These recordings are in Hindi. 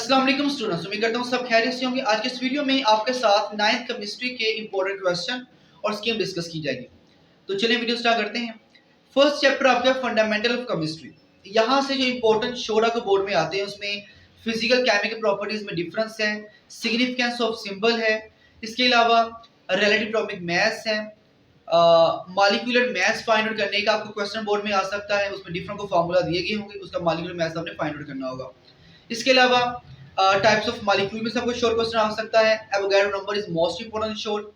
अस्सलाम वालेकुम स्टूडेंट्स, उम्मीद करता हूँ सब खैरियत से होंगे। आज के इस वीडियो में आपके साथ 9th केमिस्ट्री के इंपॉर्टेंट क्वेश्चन और स्कीम डिस्कस की जाएगी। तो चलिए वीडियो स्टार्ट करते हैं। फर्स्ट चैप्टर आपका फंडामेंटल ऑफ केमिस्ट्री। यहाँ से जो इंपॉर्टेंट शोरा के बोर्ड में आते हैं उसमें फिजिकल केमिकल प्रॉपर्टीज में डिफरेंस है, सिग्निफिकेंस ऑफ सिंबल है, इसके अलावा रिलेटिव एटॉमिक मास है, मॉलिक्यूलर मास फाइंड आउट करने का आपको क्वेश्चन बोर्ड में आ सकता है। उसमें डिफरेंट को फार्मूला दिए गए होंगे, उसका मॉलिक्यूलर मास आपने फाइंड आउट करना होगा। इसके अलावा टाइप्स ऑफ मॉलिक्यूल में सबको शॉर्ट क्वेश्चन आ सकता है। Avogadro number is most important short.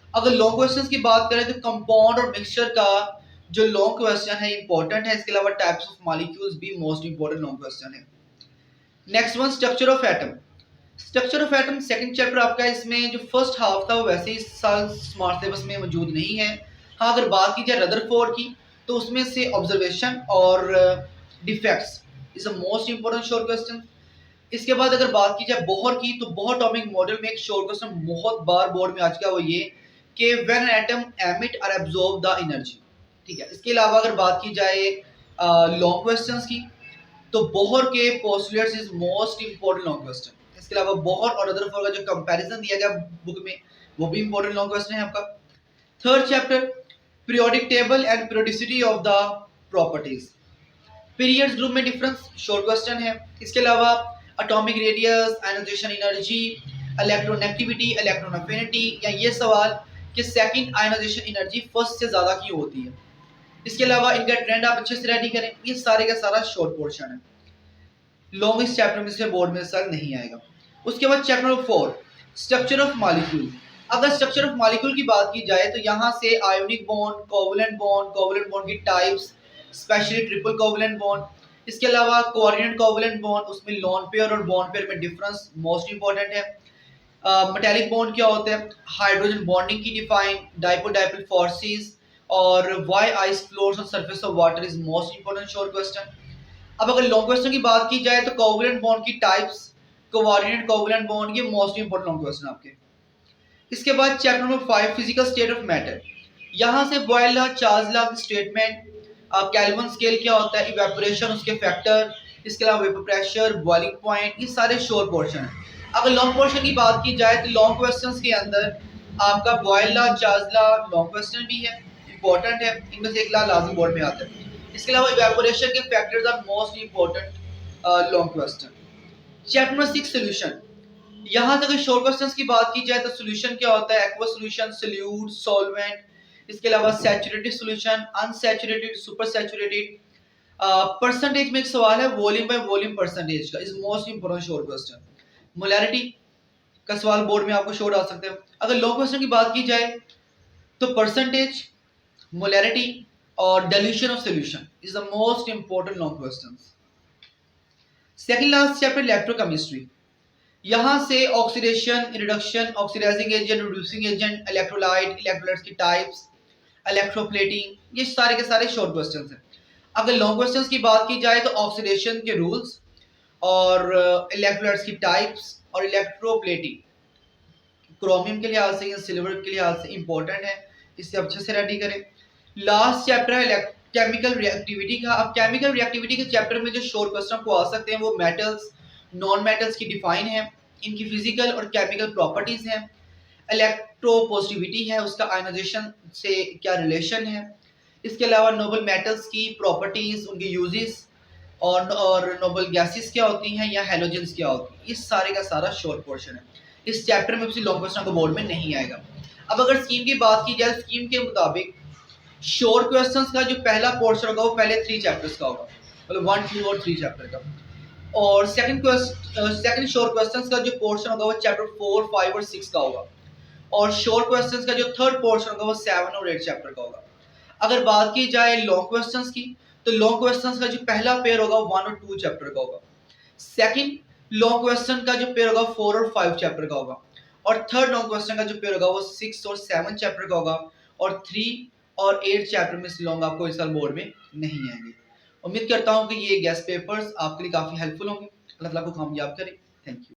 अगर लॉन्ग क्वेश्चंस की बात करें तो कंपाउंड और मिक्सचर का जो लॉन्ग क्वेश्चन है इंपॉर्टेंट है। इसके अलावा टाइप्स ऑफ मॉलिक्यूल्स भी मोस्ट इंपोर्टेंट लॉन्ग क्वेश्चन है। Next one, structure of atom. Structure of atom second chapter आपका। इसमें जो फर्स्ट हाफ था वो वैसे ही इस साल स्मार्ट सिलेबस में मौजूद नहीं है। हाँ, अगर बात की जाए रदरफोर्ड की तो उसमें से ऑब्जर्वेशन और defects is the most important short question. इसके बाद अगर बात की जाए बोहर की तो बोहर एटॉमिक मॉडल में एक शॉर्ट क्वेश्चन बहुत बार बोर्ड में आ चुका है, वो ये कि व्हेन एन एटम एमिट और एब्जॉर्ब द एनर्जी। ठीक है। इसके अलावा अगर बात की जाए लॉन्ग क्वेश्चंस की तो बोहर के postulates is most important long question. इसके अलावा बोहर और रदरफोर्ड का जो कंपैरिजन दिया गया बुक में वो भी इंपोर्टेंट लॉन्ग क्वेश्चन है आपका। Third chapter, periodic table and periodicity of the properties. Periods group में डिफरेंस शॉर्ट क्वेश्चन है। इसके अलावा atomic radius, ionisation energy, electronegativity, electron affinity, या ये सवाल कि सेकंड आयनाइजेशन एनर्जी फर्स्ट से ज्यादा क्यों होती है। इसके अलावा इनका ट्रेंड आप अच्छे से रेडी करें। ये सारे का सारा शॉर्ट पोर्शन है। लॉन्ग इस चैप्टर में से बोर्ड में सर नहीं आएगा। उसके बाद chapter number 4, structure of molecule. अगर स्ट्रक्चर ऑफ मॉलिक्यूल की बात की जाए तो यहाँ से आयोनिक बॉन्ड, कोवलेंट बॉन्ड की types, specially triple covalent bond, इसके अलावा कोऑर्डिनेट कोवलेंट बॉन्ड, उसमें लोन पेयर और बॉन्ड पेयर में डिफरेंस मोस्ट इंपॉर्टेंट है। मेटालिक बॉन्ड क्या होता है, हाइड्रोजन बॉन्डिंग की डिफाइन, डाइपोल डाइपोल फोर्सेस, और why ice floats on surface of water is most important short question. अब अगर लॉन्ग क्वेश्चन की बात की जाए तो कोवलेंट बॉन्ड की टाइप्स, कोऑर्डिनेट कोवलेंट बॉन्ड, ये मोस्ट इंपॉर्टेंट लॉन्ग क्वेश्चन आपके। इसके बाद chapter number 5, physical state of matter. यहाँ से बॉयल लॉ, चार्ल्स लॉ की स्टेटमेंट, केल्विन स्केल क्या होता है, इवेपोरेशन, उसके फैक्टर, इसके अलावा वेपर प्रेशर, बॉइलिंग पॉइंट, ये सारे शॉर्ट पोर्शन है। अगर लॉन्ग पोर्शन की बात की जाए तो लॉन्ग क्वेश्चंस के अंदर आपका Boyle law, Charles law long question भी है, इंपॉर्टेंट है। इनमें से एक लॉ लाजिम बोर्ड में आता है। इसके अलावा इवेपोरेशन के factors are most important long question. Chapter number 6, solution. यहाँ से अगर शॉर्ट क्वेश्चंस की बात की जाए तो सॉल्यूशन क्या होता है, एक्वा सॉल्यूशन, सोल्यूट, सॉल्वेंट, इसके अलावा saturated solution, unsaturated, super saturated. Percentage में एक सवाल है वॉल्यूम बाय वॉल्यूम परसेंटेज का, is most important short question. Molarity का सवाल बोर्ड में आपको शॉर्ट आ सकते हैं। अगर लॉन्ग क्वेश्चन की बात की जाए तो परसेंटेज, मोलैरिटी और dilution of solution is the most important long questions. Second last chapter, electrochemistry. यहाँ से oxidation, reduction, oxidising agent, reducing agent, electrolyte, electrolytes की टाइप्स, इलेक्ट्रोप्लेटिंग, ये सारे के सारे शॉर्ट क्वेश्चंस हैं। अगर लॉन्ग क्वेश्चंस की बात की जाए तो ऑक्सीडेशन के रूल्स और इलेक्ट्रोलाइट्स की टाइप्स और इलेक्ट्रोप्लेटिंग क्रोमियम के लिहाज से या सिल्वर के लिहाज से इंपॉर्टेंट है, इससे अच्छे से रेडी करें। लास्ट चैप्टर है केमिकल रिएक्टिविटी का। अब केमिकल रिएक्टिविटी के चैप्टर में जो शॉर्ट क्वेश्चन को आ सकते हैं वो मेटल्स, नॉन मेटल्स की डिफाइन है, इनकी फिजिकल और केमिकल प्रॉपर्टीज हैं, इलेक्ट्रोपोजिटिविटी है, उसका आयनाइजेशन से क्या रिलेशन है, इसके अलावा नोबल मेटल्स की प्रॉपर्टीज, उनके यूजेस, और नोबल गैसेस क्या होती हैं या हैलोजेंस क्या होती हैं, इस सारे का सारा शॉर्ट पोर्शन है। इस चैप्टर में किसी लॉन्ग क्वेश्चन को बोर्ड में नहीं आएगा। अब अगर स्कीम की बात की जाए, स्कीम के मुताबिक शॉर्ट क्वेश्चंस का जो पहला पोर्शन होगा वो पहले 3 चैप्टर्स का होगा, मतलब 1, 2 और 3 चैप्टर का। और सेकंड शॉर्ट क्वेश्चंस का जो पोर्शन होगा वो चैप्टर 4, 5 और 6 का होगा। और शॉर्ट क्वेश्चंस का जो थर्ड पोर्शन होगा वो 7 और 8 चैप्टर का होगा। अगर बात की जाए लॉन्ग क्वेश्चंस की तो लॉन्ग क्वेश्चंस का जो पहला पेयर होगा वो 1 और 2 चैप्टर का होगा। सेकंड लॉन्ग क्वेश्चन का जो पेयर होगा 4 और 5 चैप्टर का होगा। और थर्ड लॉन्ग क्वेश्चन का जो पेयर होगा वो 6 और 7 चैप्टर का होगा। और 3 और 8 चैप्टर में से लॉन्ग आपको इस साल बोर्ड में नहीं आएंगे। उम्मीद करता हूँ कि ये गेस्ट पेपर्स आपके लिए काफी हेल्पफुल होंगे। अल्लाह ताला को कामयाब करे। Thank you.